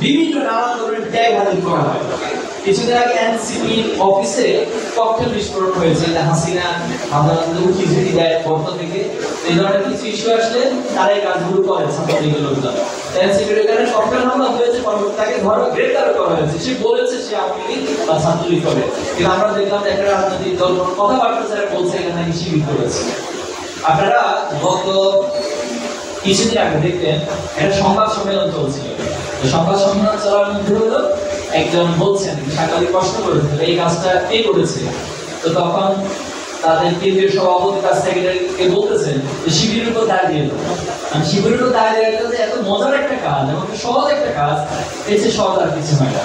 বিভিন্ন নানা ধরনের ট্যাগ হাজির করা হয়। কিছুদিন আগে এনসিপি অফিসে ককটেল বিস্ফোরণ হয়েছে, হাসিনা সাধারণত খিচুড়ি দেয় পক্ষ থেকে। এই ধরনের কিছু ইস্যু আসলে তারা এই কাজগুলো করে ছাত্রলীগের লোকজন। এনসিপির এখানে ককটেল হামলা হয়েছে, তাকে ধরো গ্রেপ্তার করা হয়েছে। সে বলেছে সে আওয়ামী লীগ বা ছাত্রলীগ করে, কিন্তু আমরা দেখলাম একটা রাজনৈতিক দল কথাবার্তা যারা বলছে এখানে নাকি শিবির করেছে। আপনারা গত কিছুদিন আগে দেখতেন একটা সংবাদ সম্মেলন চলছিল। সংবাদ সম্মেলন চলার মধ্যে হলো একজন বলছেন সাংবাদিক প্রশ্ন করেছিল এই কাজটা কে করেছে, তো তখন তাদের কেন্দ্রীয় সভাপতি কাছ থেকে বলতেছেন যে শিবিরের উপর দায় দিয়ে দেবো। শিবিরের উপর দায় দেওয়া যে এত মজার একটা কাজ এবং সহজ একটা কাজ, এর চেয়ে সহজ আর কিছু হয় না।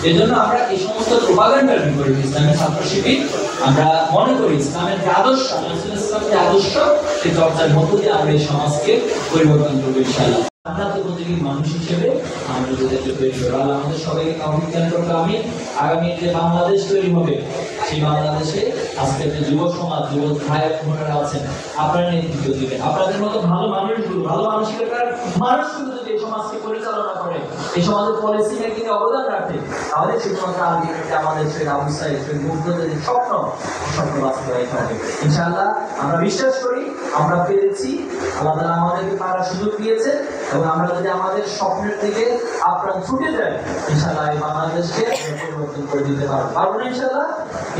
এই জন্য আমরা এই সমস্ত প্রোপাগান্ডার বিপরীতে ইসলামের ছাত্র শিবির আমরা মনে করি ইসলামের যে আদর্শ, ইসলামের যে আদর্শ সেই চর্চার মধ্য দিয়ে আমরা এই সমাজকে পরিবর্তন করবো ইনশাআল্লাহ। মানুষ হিসেবে আমরা যদি তৈরি করবো, আমাদের সবাইকে কাউন্টার করতে আমি আগামী যে বাংলাদেশ তৈরি হবে সেই বাংলাদেশে আজকের যে যুব সমাজ, যুব ভাই বোনেরা আছেন, আপনারা নেতৃত্ব দিবেন। আপনাদের মতো ভালো মানুষগুলো, ভালো মানসিকতার মানুষগুলো যদি এই সমাজকে পরিচালনা করে, এই সমাজের পলিসি মেকিং এ অবদান রাখে, তাহলে শুধুমাত্র আলটিমেটলি আমাদের সেই অবস্থায় সেই মুগ্ধদের স্বপ্ন বাস্তবায়িত হবে ইনশাআল্লাহ। আমরা বিশ্বাস করি আমরা পেরেছি, আল্লাহ তাআলা আমাদেরকে পারার সুযোগ দিয়েছে, এবং আমরা যদি আমাদের স্বপ্নের দিকে আপ্রাণ ছুটে যাই ইনশাআল্লাহ এই বাংলাদেশকে পরিবর্তন করে দিতে পারবো না ইনশাআল্লাহ।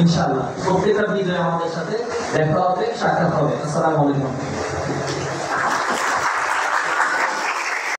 ইনশাআল্লাহ প্রত্যেকটা বিজয় আমাদের সাথে দেখা হবে, সাক্ষাৎ হবে। আসসালামু আলাইকুম।